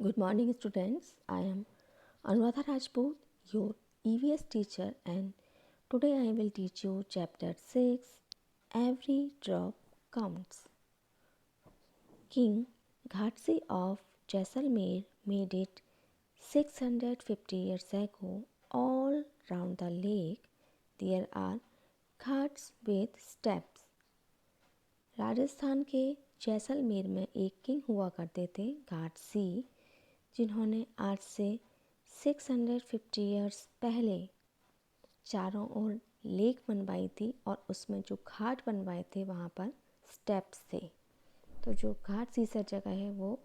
Good morning, students. I am Anuradha Rajput, your EVS teacher, and today I will teach you chapter 6 Every Drop Counts. King Ghatsi of Jaisalmer made it 650 years ago. All round the lake, there are ghats with steps. Rajasthan के जैसलमेर में एक king हुआ करते थे घाटसी, जिन्होंने आज से 650 years पहले चारों ओर लेक बनवाई थी और उसमें जो घाट बनवाए थे वहाँ पर स्टेप्स थे। तो जो घाट सीसर जगह है वो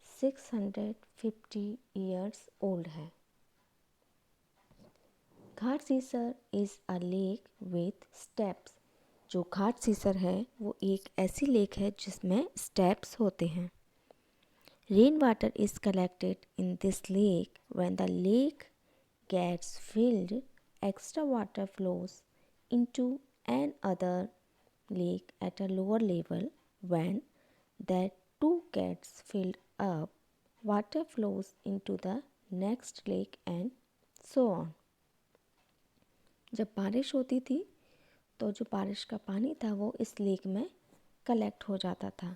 650 इयर्स ओल्ड है। Gadsisar is a lake with steps. जो घाट सीसर है वो एक ऐसी लेक है जिसमें स्टेप्स होते हैं। Rainwater is collected in this lake. When the lake gets filled, extra water flows into another lake at a lower level. When that too gets filled up, water flows into the next lake and so on. जब बारिश होती थी तो जो बारिश का पानी था वो इस लेक में कलेक्ट हो जाता था,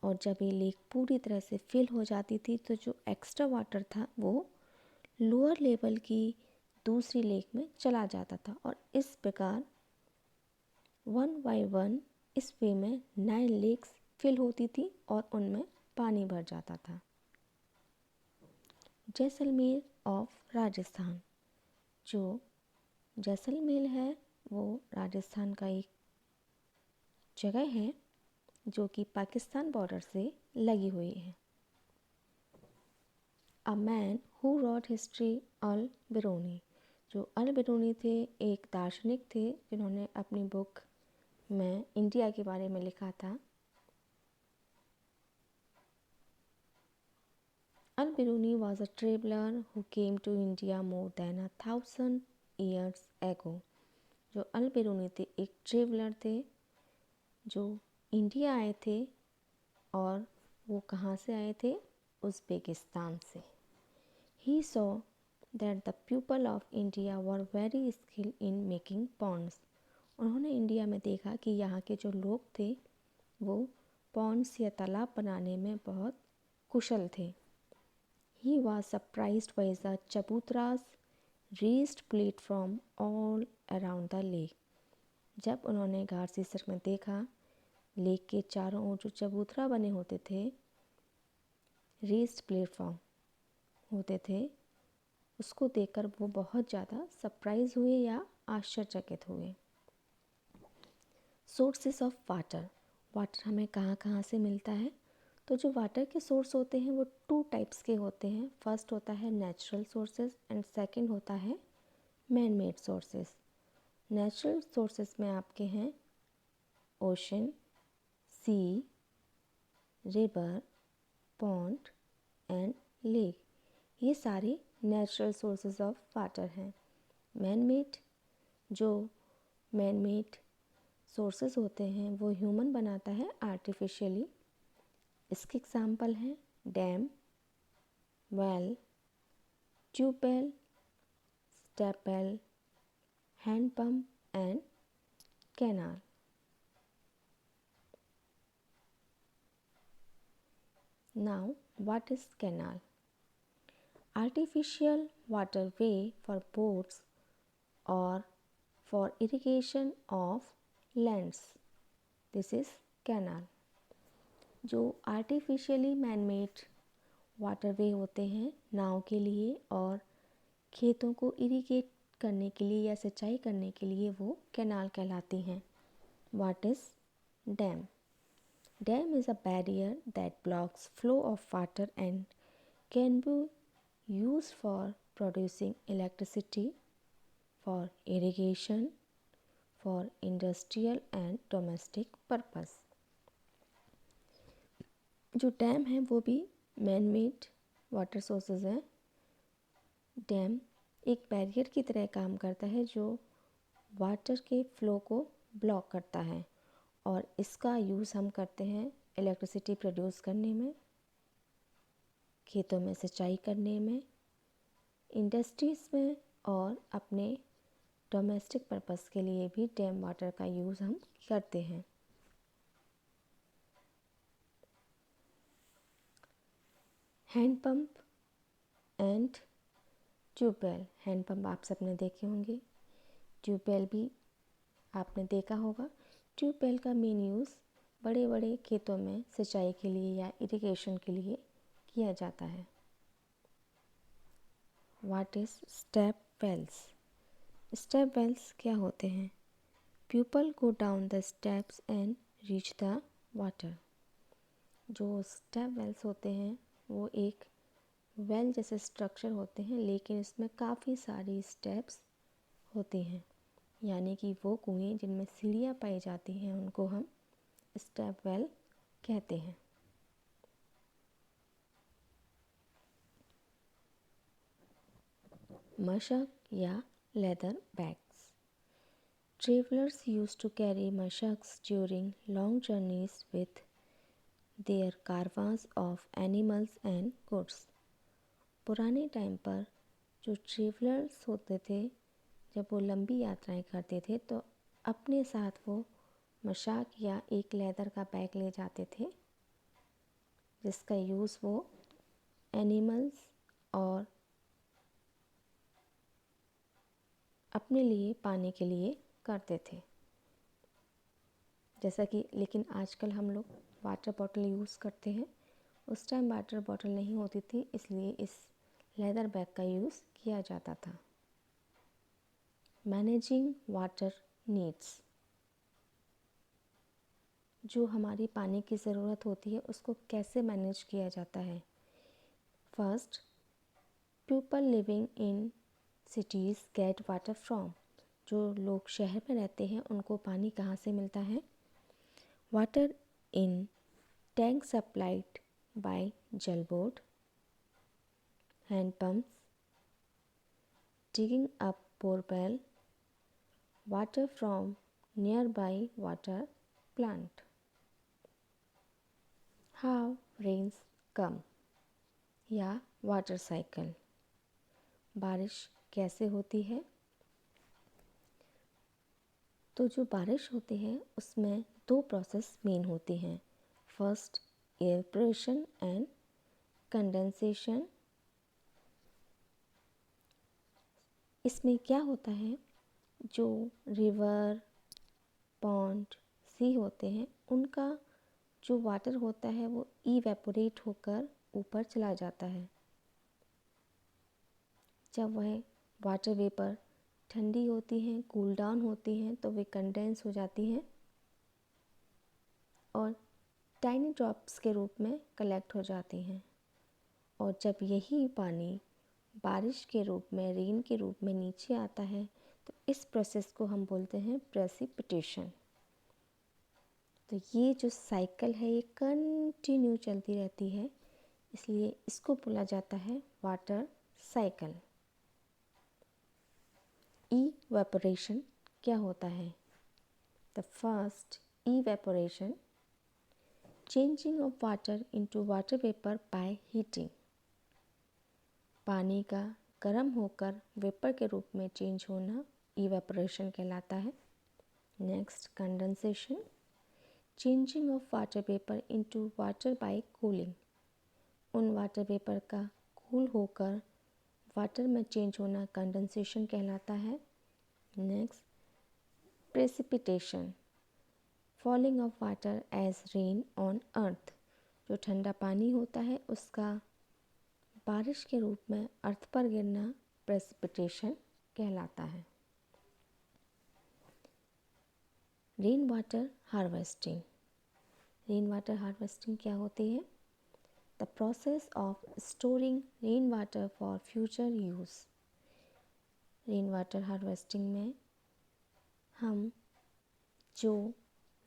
और जब ये लेक पूरी तरह से फिल हो जाती थी तो जो एक्स्ट्रा वाटर था वो लोअर लेवल की दूसरी लेक में चला जाता था, और इस प्रकार 1 बाय 1 इस वे में 9 लेक्स फिल होती थी और उनमें पानी भर जाता था। जैसलमेर ऑफ राजस्थान। जो जैसलमेर है वो राजस्थान का एक जगह है जो कि पाकिस्तान बॉर्डर से लगी हुई है। A man who wrote history Al Biruni. जो अल बिरूनी थे एक दार्शनिक थे जिन्होंने अपनी बुक में इंडिया के बारे में लिखा था। Al Biruni was a traveller who came to India more than 1000 years ago. जो अल बिरूनी थे एक ट्रेवलर थे जो इंडिया आए थे, और वो कहाँ से आए थे? उज़्बेकिस्तान से। He saw that the people of India were very skilled in making ponds. उन्होंने इंडिया में देखा कि यहाँ के जो लोग थे वो पॉन्ड्स या तालाब बनाने में बहुत कुशल थे। He was surprised by the चबूतरास raised platform all around the lake. जब उन्होंने घाट सीसर में देखा लेक के चारों ओर जो चबूतरा बने होते थे, रेस्ड प्लेटफॉर्म होते थे, उसको देखकर वो बहुत ज़्यादा सरप्राइज हुए या आश्चर्यचकित हुए। Sources of water. वाटर हमें कहाँ कहाँ से मिलता है? तो जो वाटर के सोर्स होते हैं वो 2 टाइप्स के होते हैं। फर्स्ट होता है नेचुरल सोर्सेज एंड सेकंड होता है man made sources. Natural sources में आपके हैं ocean, sea, river, pond and lake. ये सारे नेचुरल सोर्सेज ऑफ वाटर हैं। मैन मेड सोर्सेज होते हैं वो ह्यूमन बनाता है आर्टिफिशियली। इसके एग्जांपल हैं dam, well, tubewell, stepwell, hand pump and canal. Now what is canal? Artificial waterway for boats or for irrigation of lands. This is canal. जो artificially man-made waterway होते हैं नाव के लिए और खेतों को इरिगेट करने के लिए या सिंचाई करने के लिए वो कैनाल कहलाती हैं। What is dam? Dam is a barrier that blocks flow of water and can be used for producing electricity, for irrigation, for industrial and domestic purpose. जो डैम है वो भी मैन मेड वाटर सोर्सेज हैं। Dam एक barrier की तरह काम करता है जो वाटर के फ्लो को ब्लॉक करता है, और इसका यूज़ हम करते हैं इलेक्ट्रिसिटी प्रोड्यूस करने में, खेतों में सिंचाई करने में, इंडस्ट्रीज़ में और अपने डोमेस्टिक पर्पस के लिए भी डैम वाटर का यूज़ हम करते हैं। Hand pump and tubewell. Hand pump आप सबने देखे होंगे, ट्यूबवेल भी आपने देखा होगा। ट्यूबवेल का मेन यूज़ बड़े बड़े खेतों में सिंचाई के लिए या इरिगेशन के लिए किया जाता है। What is step wells? Step wells क्या होते हैं? People go down the steps and reach the water. जो स्टेप वेल्स होते हैं वो एक वेल जैसे स्ट्रक्चर होते हैं, लेकिन इसमें काफ़ी सारी स्टेप्स होती हैं, यानी कि वो कुएं जिनमें सीढ़ियाँ पाई जाती हैं उनको हम स्टेप वेल कहते हैं। मशक या leather bags. Travelers used to carry mashaks during long journeys with their caravans of animals and goods. पुराने टाइम पर जो ट्रेवलर्स होते थे, जब वो लंबी यात्राएं करते थे तो अपने साथ वो मशाक या एक लेदर का बैग ले जाते थे, जिसका यूज़ वो एनिमल्स और अपने लिए पाने के लिए करते थे। जैसा कि लेकिन आजकल हम लोग वाटर बॉटल यूज़ करते हैं, उस टाइम वाटर बॉटल नहीं होती थी, इसलिए इस लेदर बैग का यूज़ किया जाता था। Managing water needs. जो हमारी पानी की ज़रूरत होती है उसको कैसे मैनेज किया जाता है? First, people living in cities get water from. जो लोग शहर में रहते हैं उनको पानी कहाँ से मिलता है? Water in tank supplied by Jal board, hand pumps, digging up borewell, water from nearby water plant. How rains come या वाटर साइकिल। बारिश कैसे होती है? तो जो बारिश होती है उसमें दो प्रोसेस मेन होती हैं। First, evaporation and condensation. इसमें क्या होता है, जो रिवर, पॉन्ड, सी होते हैं उनका जो वाटर होता है वो इवेपोरेट होकर ऊपर चला जाता है। जब वह वाटर वेपर ठंडी होती हैं, कूल डाउन होती हैं, तो वे कंडेंस हो जाती हैं और टाइनी ड्रॉप्स के रूप में कलेक्ट हो जाती हैं। और जब यही पानी बारिश के रूप में, रेन के रूप में नीचे आता है, तो इस प्रोसेस को हम बोलते हैं प्रेसिपिटेशन। तो ये जो साइकिल है ये कंटिन्यू चलती रहती है, इसलिए इसको बोला जाता है वाटर साइकिल। इवेपोरेशन क्या होता है? The first evaporation, changing of water into water vapour by heating. पानी का गर्म होकर वेपर के रूप में चेंज होना इवेपोरेशन कहलाता है। Next, condensation, changing of water vapour into water by cooling. उन वाटर वेपर का कूल होकर वाटर में चेंज होना कंडेंसेशन कहलाता है। Next, precipitation, falling of water as rain on earth. जो ठंडा पानी होता है उसका बारिश के रूप में अर्थ पर गिरना प्रेसिपिटेशन कहलाता है। Rain water harvesting. Rain water harvesting क्या होती है? The process of storing rain water for future use. Rain water harvesting में हम जो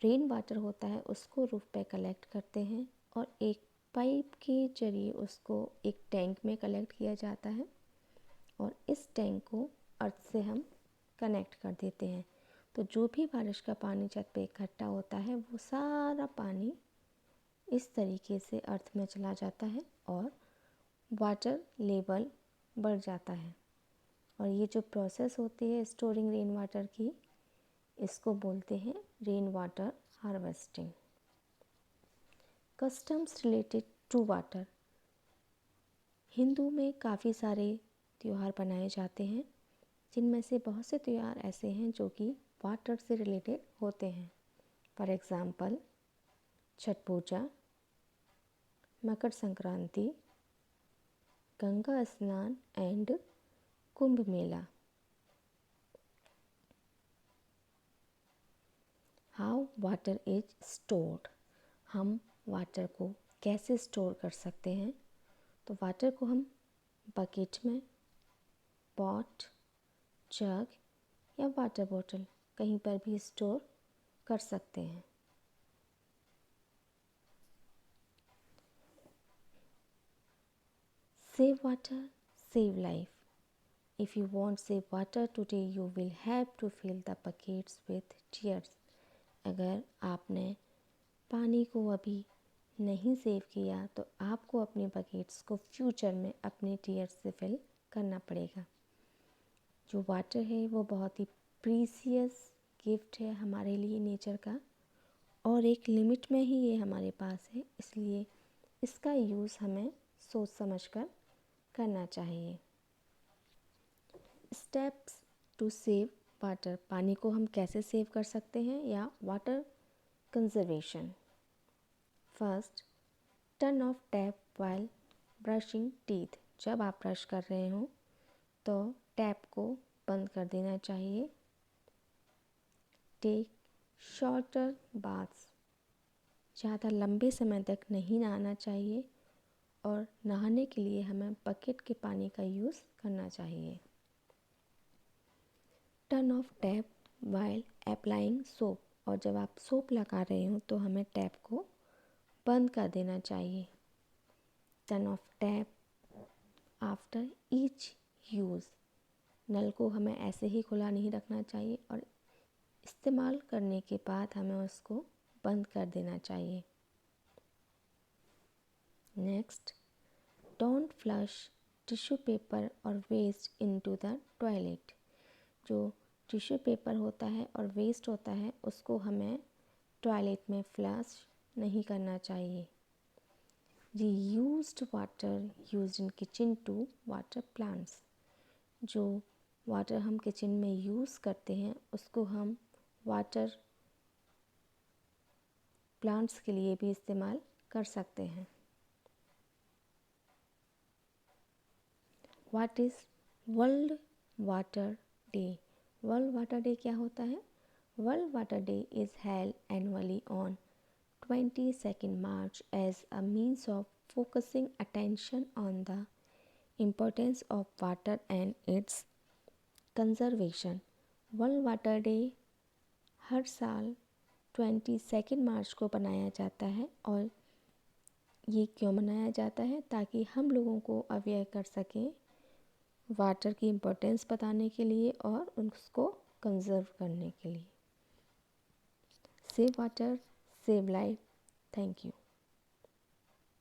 रेन वाटर होता है उसको रूफ पे कलेक्ट करते हैं और एक पाइप के जरिए उसको एक टैंक में कलेक्ट किया जाता है और इस टैंक को अर्थ से हम कनेक्ट कर देते हैं। तो जो भी बारिश का पानी छत पे इकट्ठा होता है वो सारा पानी इस तरीके से अर्थ में चला जाता है और वाटर लेवल बढ़ जाता है। और ये जो प्रोसेस होती है स्टोरिंग रेन वाटर की, इसको बोलते हैं rain water harvesting. Customs related to water. Hindu में काफ़ी सारे त्यौहार मनाए जाते हैं, जिनमें से बहुत से त्यौहार ऐसे हैं जो कि वाटर से रिलेटेड होते हैं। फॉर एग्ज़ाम्पल छठ पूजा, मकर संक्रांति, गंगा स्नान and Kumbh Mela. How water is stored. हम वाटर को कैसे स्टोर कर सकते हैं? तो वाटर को हम बकेट में, पॉट, जग या वाटर बॉटल कहीं पर भी स्टोर कर सकते हैं। Save water, save life. If you want save water today you will have to fill the buckets with tears. अगर आपने पानी को अभी नहीं सेव किया तो आपको अपने बकेट्स को फ्यूचर में अपने टीयर्स से फिल करना पड़ेगा। जो वाटर है वो बहुत ही प्रीसियस गिफ्ट है हमारे लिए नेचर का, और एक लिमिट में ही ये हमारे पास है, इसलिए इसका यूज़ हमें सोच समझकर करना चाहिए। Steps to save water. पानी को हम कैसे सेव कर सकते हैं या water conservation. First, turn off tap while brushing teeth. जब आप ब्रश कर रहे हो तो टैप को बंद कर देना चाहिए। Take shorter baths. ज़्यादा लंबे समय तक नहीं नहाना चाहिए और नहाने के लिए हमें बकेट के पानी का यूज़ करना चाहिए। Turn off tap while applying soap. और जब आप सोप लगा रहे हो तो हमें टैप को बंद कर देना चाहिए। Turn off tap after each use. नल को हमें ऐसे ही खुला नहीं रखना चाहिए और इस्तेमाल करने के बाद हमें उसको बंद कर देना चाहिए। Next, don't flush tissue paper और वेस्ट इनटू द टॉयलेट। जो टिश्यू पेपर होता है और वेस्ट होता है उसको हमें टॉयलेट में फ्लश नहीं करना चाहिए। Reused water used in kitchen to water plants. जो वाटर हम किचन में यूज़ करते हैं उसको हम वाटर प्लांट्स के लिए भी इस्तेमाल कर सकते हैं। What is world water day. World water day क्या होता है? World water day is held annually on 22 March as a means of focusing attention on the importance of water and its conservation. World water day हर साल 22 मार्च को मनाया जाता है, और ये क्यों मनाया जाता है? ताकि हम लोगों को अवेयर कर सकें वाटर की इम्पोर्टेंस बताने के लिए और उसको कंजर्व करने के लिए। Save water, save life. Thank you.